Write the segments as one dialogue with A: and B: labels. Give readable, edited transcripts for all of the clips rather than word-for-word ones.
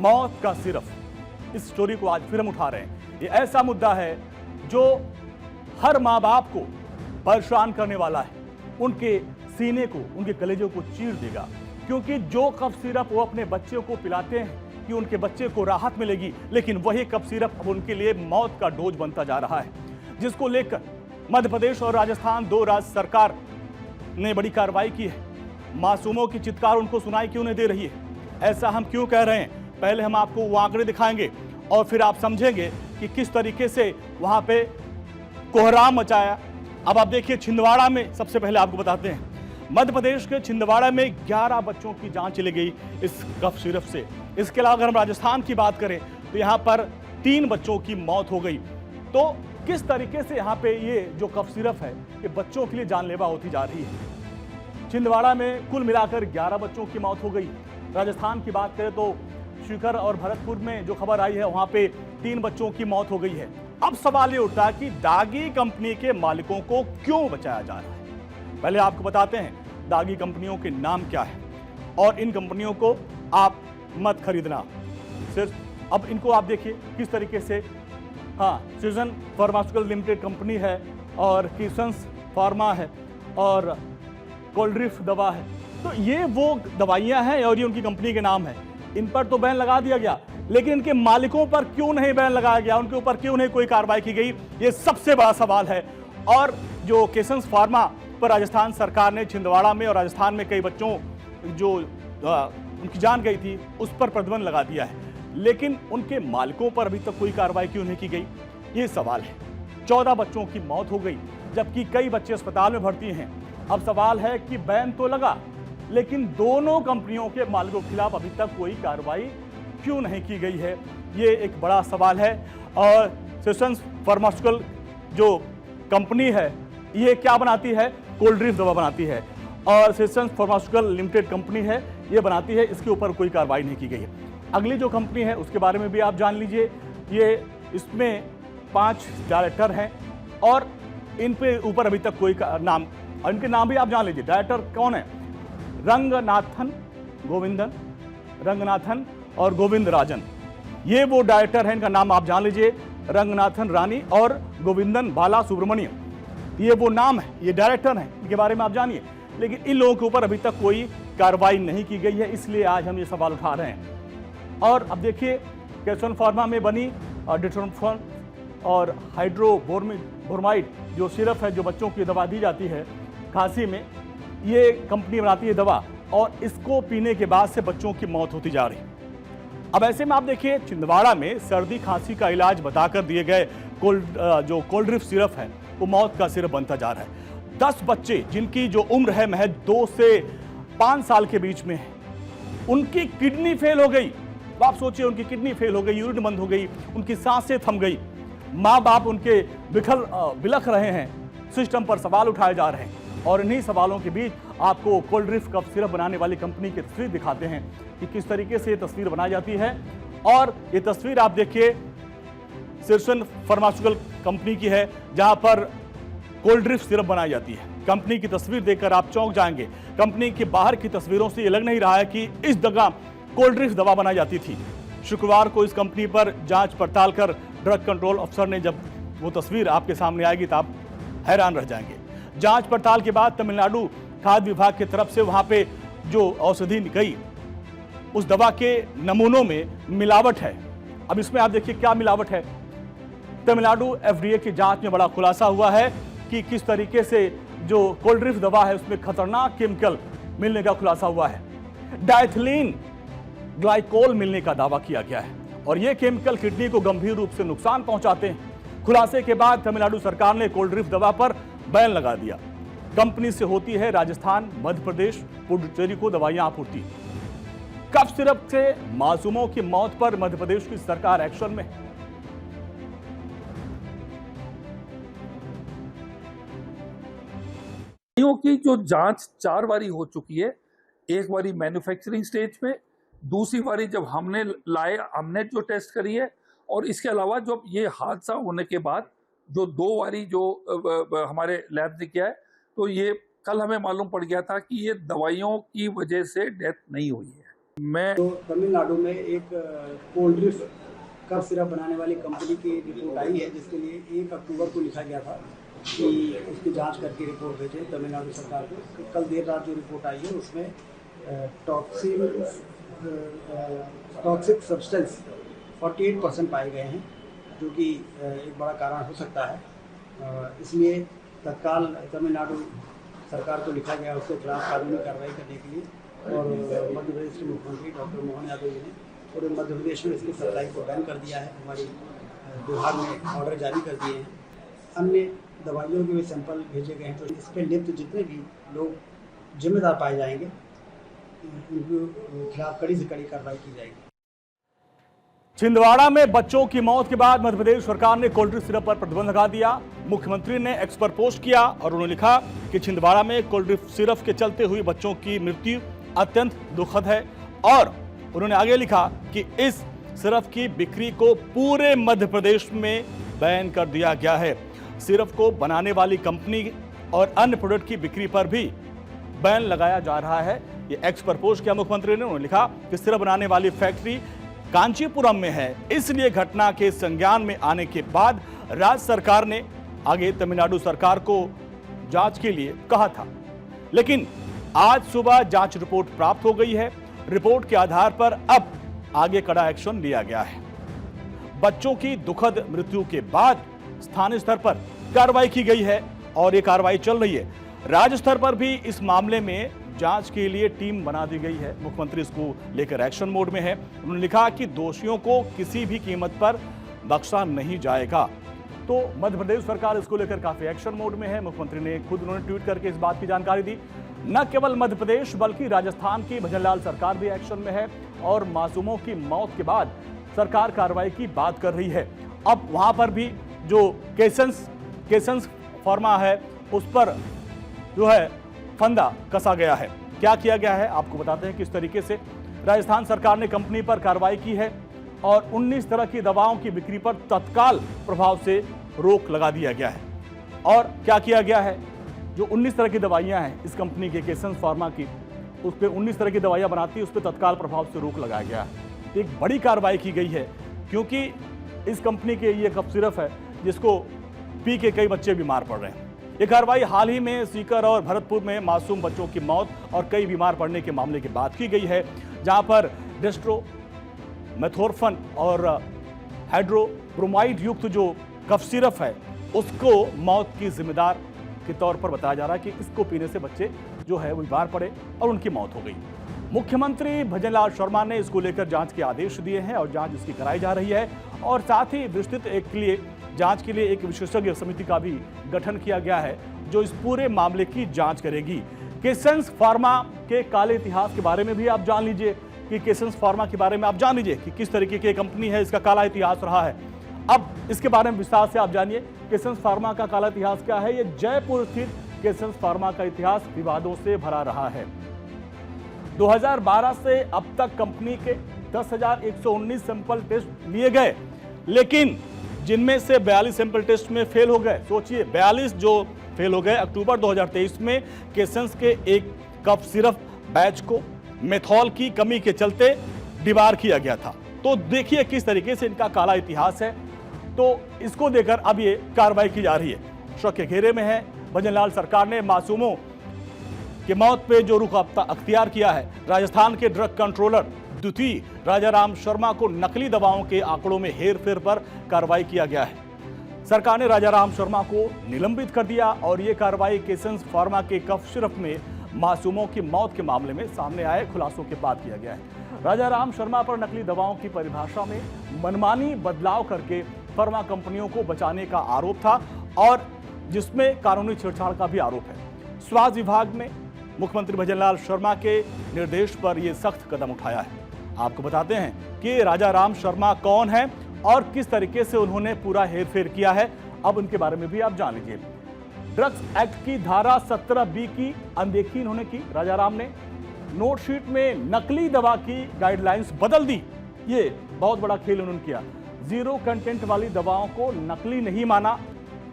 A: मौत का सिरप। इस स्टोरी को आज फिर हम उठा रहे हैं। ये ऐसा मुद्दा है जो हर माँ बाप को परेशान करने वाला है, उनके सीने को, उनके कलेजों को चीर देगा। क्योंकि जो कफ सिरप वो अपने बच्चे को पिलाते हैं कि उनके बच्चे को राहत मिलेगी, लेकिन वही कफ सिरप अब उनके लिए मौत का डोज बनता जा रहा है, जिसको लेकर मध्य प्रदेश और राजस्थान, दो राज्य सरकार ने बड़ी कार्रवाई की है। मासूमों की चित्कार उनको सुनाई क्यों नहीं दे रही है? ऐसा हम क्यों कह रहे हैं? पहले हम आपको वो आंकड़े दिखाएंगे और फिर आप समझेंगे कि किस तरीके से वहां पे कोहराम मचाया। अब आप देखिए, छिंदवाड़ा में सबसे पहले आपको बताते हैं, मध्य प्रदेश के छिंदवाड़ा में 11 बच्चों की जान चली गई इस कफ सिरप से। इसके अलावा अगर हम राजस्थान की बात करें तो यहाँ पर 3 बच्चों की मौत हो गई। तो किस तरीके से यहाँ पे ये जो कफ सिरप है ये बच्चों के लिए जानलेवा होती जा रही है। छिंदवाड़ा में कुल मिलाकर 11 बच्चों की मौत हो गई। राजस्थान की बात करें तो शिकर और भरतपुर में जो खबर आई है वहां पे 3 बच्चों की मौत हो गई है। अब सवाल ये उठता है कि दागी कंपनी के मालिकों को क्यों बचाया जा रहा है। पहले आपको बताते हैं दागी कंपनियों के नाम क्या है और इन कंपनियों को आप मत खरीदना। सिर्फ अब इनको आप देखिए किस तरीके से, हाँ, सीजन फार्मास्यूटिकल लिमिटेड कंपनी है और किसन्स फार्मा है और कोल्ड्रिफ दवा है। तो ये वो दवाइयां हैं और ये उनकी कंपनी के नाम है। इन पर तो बैन लगा दिया गया, लेकिन इनके मालिकों पर क्यों नहीं बैन लगाया गया, उनके ऊपर क्यों नहीं कोई कार्रवाई की गई, ये सबसे बड़ा सवाल है। और जो किसन्स फार्मा पर राजस्थान सरकार ने छिंदवाड़ा में और राजस्थान में कई बच्चों जो उनकी जान गई थी उस पर प्रतिबंध लगा दिया है, लेकिन उनके मालिकों पर अभी तक कोई कार्रवाई क्यों नहीं की गई, ये सवाल है। 14 बच्चों की मौत हो गई जबकि कई बच्चे अस्पताल में भर्ती हैं। अब सवाल है कि बैन तो लगा, लेकिन दोनों कंपनियों के मालिकों के खिलाफ अभी तक कोई कार्रवाई क्यों नहीं की गई है, ये एक बड़ा सवाल है। और सिस्टम्स फार्मास्यूटिकल जो कंपनी है ये क्या बनाती है, कोल्ड्रिफ दवा बनाती है और सिस्टम्स फार्मास्यूटिकल लिमिटेड कंपनी है ये बनाती है, इसके ऊपर कोई कार्रवाई नहीं की गई है। अगली जो कंपनी है उसके बारे में भी आप जान लीजिए। ये इसमें 5 डायरेक्टर हैं और इन पे ऊपर अभी तक कोई नाम, इनके नाम भी आप जान लीजिए। डायरेक्टर कौन है? रंगनाथन गोविंदन, रंगनाथन और गोविंद राजन, ये वो डायरेक्टर हैं। इनका नाम आप जान लीजिए, रंगनाथन रानी और गोविंदन बाला सुब्रमण्यम, ये वो नाम है, ये डायरेक्टर हैं, इनके बारे में आप जानिए। लेकिन इन लोगों के ऊपर अभी तक कोई कार्रवाई नहीं की गई है, इसलिए आज हम ये सवाल उठा रहे हैं। और अब देखिए, कैसन फार्मा में बनी डिट्रोफन और हाइड्रोबोरमाइड जो सिरप है, जो बच्चों की दवा दी जाती है खांसी में, ये कंपनी बनाती है दवा और इसको पीने के बाद से बच्चों की मौत होती जा रही है। अब ऐसे में आप देखिए, छिंदवाड़ा में सर्दी खांसी का इलाज बताकर दिए गए जो कोल्ड्रिफ सिरप है वो मौत का सिरप बनता जा रहा है। 10 बच्चे जिनकी जो उम्र है महज 2 से 5 साल के बीच में है, उनकी किडनी फेल हो गई। आप सोचिए, उनकी किडनी फेल हो गई, यूरिन बंद हो गई, उनकी सांसें थम गई। माँ बाप उनके बिलख रहे हैं, सिस्टम पर सवाल उठाए जा रहे हैं। और इन्हीं सवालों के बीच आपको कोल्ड्रिफ कफ सिरप बनाने वाली कंपनी की तस्वीर दिखाते हैं कि किस तरीके से ये तस्वीर बनाई जाती है। और ये तस्वीर आप देखिए सिरसन फार्मास्यूटिकल कंपनी की है, जहां पर कोल्ड्रिफ सिरप बनाई जाती है। कंपनी की तस्वीर देखकर आप चौंक जाएंगे। कंपनी के बाहर की तस्वीरों से ये लग नहीं रहा है कि इस जगह कोल्ड्रिफ दवा बनाई जाती थी। शुक्रवार को इस कंपनी पर जांच पड़ताल कर ड्रग कंट्रोल अफसर ने, जब वो तस्वीर आपके सामने आएगी तो आप हैरान रह जाएंगे। जांच पड़ताल के बाद तमिलनाडु खाद्य विभाग की तरफ से वहां पे जो औषधि गई, उस दवा के नमूनों में मिलावट है। अब इसमें आप देखिए क्या मिलावट है। तमिलनाडु एफडीए की जांच में बड़ा खुलासा हुआ है कि किस तरीके से जो कोल्ड्रिफ दवा है उसमें खतरनाक केमिकल मिलने का खुलासा हुआ है। डाइथिलीन ग्लाइकोल मिलने का दावा किया गया है और ये केमिकल किडनी को गंभीर रूप से नुकसान पहुंचाते हैं। खुलासे के बाद तमिलनाडु सरकार ने कोल्ड्रिफ दवा पर बैन लगा दिया। कंपनी से होती है राजस्थान, मध्य प्रदेश, पुडुचेरी को दवाइयां आपूर्ति। कफ सिरप से मासूमों की मौत पर मध्य प्रदेश की सरकार एक्शन में।
B: की जो जांच 4 बारी हो चुकी है, एक बारी मैन्युफैक्चरिंग स्टेज पे, दूसरी बारी जब हमने जो टेस्ट करी है, और इसके अलावा जब ये हादसा होने के बाद जो 2 बारी जो हमारे लैब ने किया है, तो ये कल हमें मालूम पड़ गया था कि ये दवाइयों की वजह से डेथ नहीं हुई है। मैं
C: तो तमिलनाडु में एक कोल्ड ड्रिंक कफ सिरप बनाने वाली कंपनी की रिपोर्ट आई है, जिसके लिए 1 अक्टूबर को लिखा गया था कि उसकी जांच करके रिपोर्ट भेजें तमिलनाडु सरकार को। तो कल देर रात जो रिपोर्ट आई है उसमें टॉक्सिक सब्सटेंस 48% पाए गए हैं, जो कि एक बड़ा कारण हो सकता है। इसलिए तत्काल तमिलनाडु सरकार को लिखा गया उसके खिलाफ कानूनी कार्रवाई करने के लिए, और मध्य प्रदेश के मुख्यमंत्री डॉक्टर मोहन यादव जी ने पूरे मध्य प्रदेश में इसकी सप्लाई को बैन कर दिया है। हमारी विभाग ने ऑर्डर जारी कर दिए हैं। अन्य दवाइयों के भी सैंपल भेजे गए हैं, तो इस पर लिप्त जितने भी लोग जिम्मेदार पाए जाएंगे उनके खिलाफ कड़ी से कड़ी कार्रवाई की जाएगी।
A: छिंदवाड़ा में बच्चों की मौत के बाद मध्य प्रदेश सरकार ने कोल्ड ड्रिंक सिरप पर प्रतिबंध लगा दिया। मुख्यमंत्री ने एक्स पर पोस्ट किया और उन्होंने लिखा कि छिंदवाड़ा में कोल्ड ड्रिंक सिरप के चलते हुई बच्चों की मृत्यु अत्यंत दुखद है, और उन्होंने आगे लिखा कि इस सिरप की बिक्री को पूरे मध्य प्रदेश में बैन कर दिया गया है। सिरप को बनाने वाली कंपनी और अन्य प्रोडक्ट की बिक्री पर भी बैन लगाया जा रहा है। ये एक्स पर पोस्ट किया मुख्यमंत्री ने। उन्होंने लिखा कि सिरप बनाने वाली फैक्ट्री कांचीपुरम में है, इसलिए घटना के संज्ञान में आने के बाद राज्य सरकार ने आगे तमिलनाडु सरकार को जांच के लिए कहा था, लेकिन आज सुबह जांच रिपोर्ट प्राप्त हो गई है। रिपोर्ट के आधार पर अब आगे कड़ा एक्शन लिया गया है। बच्चों की दुखद मृत्यु के बाद स्थानीय स्तर पर कार्रवाई की गई है और ये कार्रवाई चल रही है। राज्य स्तर पर भी इस मामले में जांच के लिए टीम बना दी गई है। मुख्यमंत्री इसको लेकर एक्शन मोड में है। उन्होंने लिखा कि दोषियों को किसी भी कीमत पर बख्शा नहीं जाएगा। तो मध्य प्रदेश सरकार इसको लेकर काफी एक्शन मोड में है। मुख्यमंत्री ने खुद उन्होंने ट्वीट करके इस बात की जानकारी दी। न केवल मध्य प्रदेश बल्कि राजस्थान की भजनलाल सरकार भी एक्शन में है और मासूमों की मौत के बाद सरकार कार्रवाई की बात कर रही है। अब वहां पर भी जो केसेंस फार्मा है उस पर जो है फंदा कसा गया है। क्या किया गया है आपको बताते हैं किस तरीके से। राजस्थान सरकार ने कंपनी पर कार्रवाई की है और 19 तरह की दवाओं की बिक्री पर तत्काल प्रभाव से रोक लगा दिया गया है। और क्या किया गया है, जो 19 तरह की दवाइयां हैं इस कंपनी के केसेंस फार्मा की, उस पर 19 तरह की दवाइयां बनाती है, उस पर तत्काल प्रभाव से रोक लगाया गया है। एक बड़ी कार्रवाई की गई है क्योंकि इस कंपनी के ये कफ सिरप है जिसको पी के कई बच्चे बीमार पड़ रहे हैं। ये कार्रवाई हाल ही में सीकर और भरतपुर में मासूम बच्चों की मौत और कई बीमार पड़ने के मामले के बाद की गई है, जहां पर डेस्ट्रोमेथोर्फन और हाइड्रोब्रोमाइड युक्त जो कफ सिरप है उसको मौत की जिम्मेदार के तौर पर बताया जा रहा है कि इसको पीने से बच्चे जो है वो बीमार पड़े और उनकी मौत हो गई। मुख्यमंत्री भजनलाल शर्मा ने इसको लेकर जांच के आदेश दिए हैं और जांच इसकी कराई जा रही है, और साथ ही विस्तृत जांच के लिए एक विशेषज्ञ समिति का भी गठन किया गया है जो इस पूरे मामले की जांच करेगी। केसेंस फार्मा के काले इतिहास के बारे में भी आप जान लीजिए कि केसेंस फार्मा के बारे में आप जान लीजिए कि किस तरीके की कंपनी है, इसका काला इतिहास रहा है। अब इसके बारे में विस्तार से आप जानिए केसेंस फार्मा का काला इतिहास क्या है। ये जयपुर स्थित केसेंस फार्मा का इतिहास विवादों से भरा रहा है। 2012 से अब तक कंपनी के 10,119 सैंपल टेस्ट लिए गए, लेकिन जिनमें से 42 सैंपल टेस्ट में फेल हो गए। सोचिए 42 जो फेल हो गए। अक्टूबर 2023 में केसेंस के एक कप सिरप बैच को मेथॉल की कमी के चलते डिबार किया गया था। तो देखिए किस तरीके से इनका काला इतिहास है। तो इसको देकर अब ये कार्रवाई की जा रही है। शक के घेरे में है। भजनलाल सरकार ने मासूमों की मौत पे जो रुख अख्तियार किया है। राजस्थान के ड्रग कंट्रोलर द्वितीय राजाराम शर्मा को नकली दवाओं के आंकड़ों में हेरफेर पर कार्रवाई किया गया है। सरकार ने राजाराम शर्मा को निलंबित कर दिया और ये कार्रवाई केसेंस फार्मा के कफ सिरप में मासूमों की मौत के मामले में सामने आए खुलासों के बाद किया गया है। राजाराम शर्मा पर नकली दवाओं की परिभाषा में मनमानी बदलाव करके फार्मा कंपनियों को बचाने का आरोप था और जिसमें कानूनी छेड़छाड़ का भी आरोप है। स्वास्थ्य विभाग ने मुख्यमंत्री भजनलाल शर्मा के निर्देश पर यह सख्त कदम उठाया है। आपको बताते हैं कि राजाराम शर्मा कौन है और किस तरीके से उन्होंने पूरा हेरफेर किया है। अब उनके बारे में भी आप जान लीजिए। ड्रग्स एक्ट की धारा 17B की अनदेखी इन्होंने की। राजाराम ने नोटशीट में नकली दवा की गाइडलाइंस बदल दी। ये बहुत बड़ा खेल उन्होंने किया। जीरो कंटेंट वाली दवाओं को नकली नहीं माना।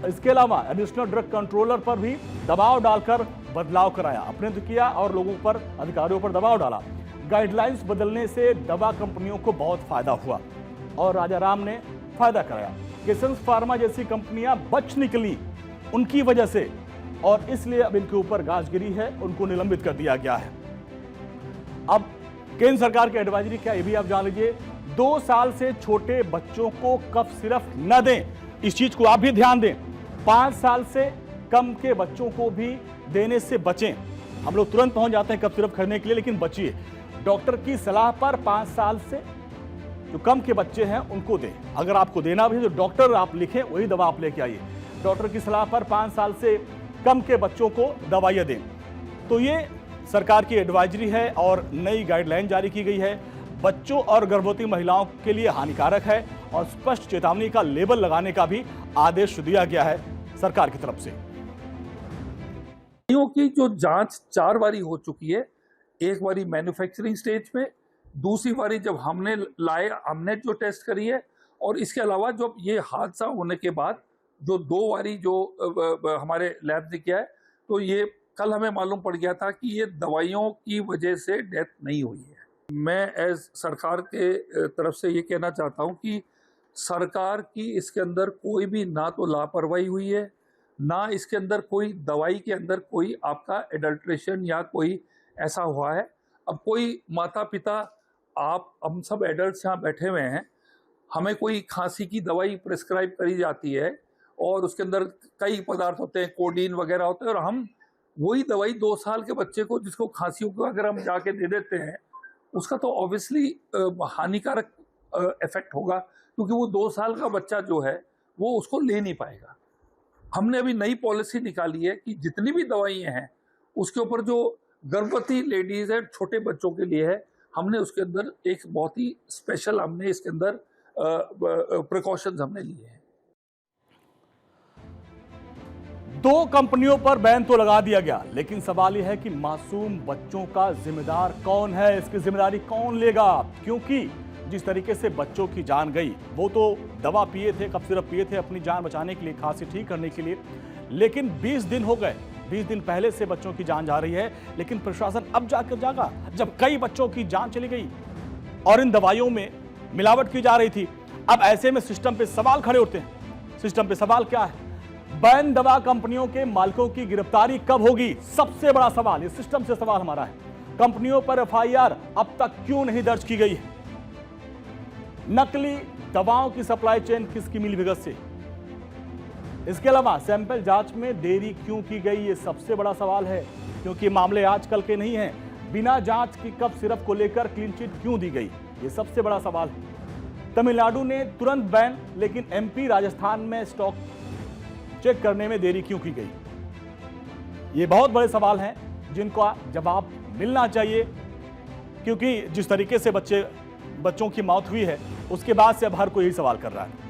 A: इसके अलावा एडिशनल ड्रग कंट्रोलर पर भी दबाव डालकर बदलाव कराया, अपने तो किया और लोगों पर, अधिकारियों पर दबाव डाला। गाइडलाइंस बदलने से दवा कंपनियों को बहुत फायदा हुआ और राजा राम ने फायदा कराया। केसेंस फार्मा जैसी कंपनियां बच निकली उनकी वजह से और इसलिए अब इनके ऊपर गाज गिरी है, उनको निलंबित कर दिया गया है। अब केंद्र सरकार की एडवाइजरी क्या, ये भी आप जान लीजिए। 2 साल से छोटे बच्चों को कफ सिरप न दें, इस चीज को आप भी ध्यान दें। 5 साल से कम के बच्चों को भी देने से बचें। हम लोग तुरंत पहुंच जाते हैं कफ सिरप खरीदने के लिए, लेकिन बचिए। डॉक्टर की सलाह पर 5 साल से जो कम के बच्चे हैं उनको दें। अगर आपको देना भी है तो डॉक्टर आप लिखें, वही दवा आप लेके आइए। डॉक्टर की सलाह पर 5 साल से कम के बच्चों को दवाइयां दें। तो ये सरकार की एडवाइजरी है और नई गाइडलाइन जारी की गई है। बच्चों और गर्भवती महिलाओं के लिए हानिकारक है और स्पष्ट चेतावनी का लेबल लगाने का भी आदेश दिया गया है सरकार की तरफ से।
B: दवाइयों की जो जांच 4 बारी हो चुकी है, एक बारी मैन्युफैक्चरिंग स्टेज में, दूसरी बारी जब हमने जो टेस्ट करी है, और इसके अलावा जब ये हादसा होने के बाद जो 2 बारी जो हमारे लैब ने किया है, तो ये कल हमें मालूम पड़ गया था कि ये दवाइयों की वजह से डेथ नहीं हुई है। मैं एज सरकार के तरफ से ये कहना चाहता हूँ कि सरकार की इसके अंदर कोई भी ना तो लापरवाही हुई है, ना इसके अंदर कोई दवाई के अंदर कोई आपका एडल्ट्रेशन या कोई ऐसा हुआ है। अब कोई माता पिता, आप, हम सब एडल्ट्स यहाँ बैठे हुए हैं, हमें कोई खांसी की दवाई प्रिस्क्राइब करी जाती है और उसके अंदर कई पदार्थ होते हैं, कोडीन वगैरह होते हैं, और हम वही दवाई 2 साल के बच्चे को जिसको खांसी को अगर हम जाके दे देते हैं, उसका तो ऑब्वियसली हानिकारक इफेक्ट होगा, क्योंकि वो 2 साल का बच्चा जो है वो उसको ले नहीं पाएगा। हमने अभी नई पॉलिसी निकाली है कि जितनी भी दवाइयाँ हैं उसके ऊपर जो गर्भवती लेडीज है, छोटे बच्चों के लिए है, हमने उसके अंदर एक बहुत ही स्पेशल हमने इसके अंदर प्रिकॉशंस हमने लिए हैं।
A: 2 कंपनियों पर बैन तो लगा दिया गया, लेकिन सवाल यह है कि मासूम बच्चों का जिम्मेदार कौन है, इसकी जिम्मेदारी कौन लेगा? क्योंकि जिस तरीके से बच्चों की जान गई, वो तो दवा पिए थे, कफ सिरप पिए थे अपनी जान बचाने के लिए, खांसी ठीक करने के लिए, लेकिन 20 दिन हो गए, 20 दिन पहले से बच्चों की जान जा रही है, लेकिन प्रशासन अब जाकर जागा जब कई बच्चों की जान चली गई और इन दवाइयों में मिलावट की जा रही थी। अब ऐसे में सिस्टम पे सवाल खड़े होते हैं। सिस्टम पे सवाल क्या है? बैन दवा कंपनियों के मालिकों की गिरफ्तारी कब होगी? सबसे बड़ा सवाल, ये सिस्टम से सवाल हमारा है। कंपनियों पर एफआईआर अब तक क्यों नहीं दर्ज की गई है? नकली दवाओं की सप्लाई चेन किसकी मिलीभगत से? इसके अलावा सैंपल जांच में देरी क्यों की गई, ये सबसे बड़ा सवाल है, क्योंकि मामले आजकल के नहीं हैं। बिना जांच की कफ सिरप को लेकर क्लीन चिट क्यों दी गई, ये सबसे बड़ा सवाल है। तमिलनाडु ने तुरंत बैन, लेकिन एमपी, राजस्थान में स्टॉक चेक करने में देरी क्यों की गई? ये बहुत बड़े सवाल हैं जिनका जवाब मिलना चाहिए, क्योंकि जिस तरीके से बच्चों की मौत हुई है उसके बाद से अब हर कोई यही सवाल कर रहा है।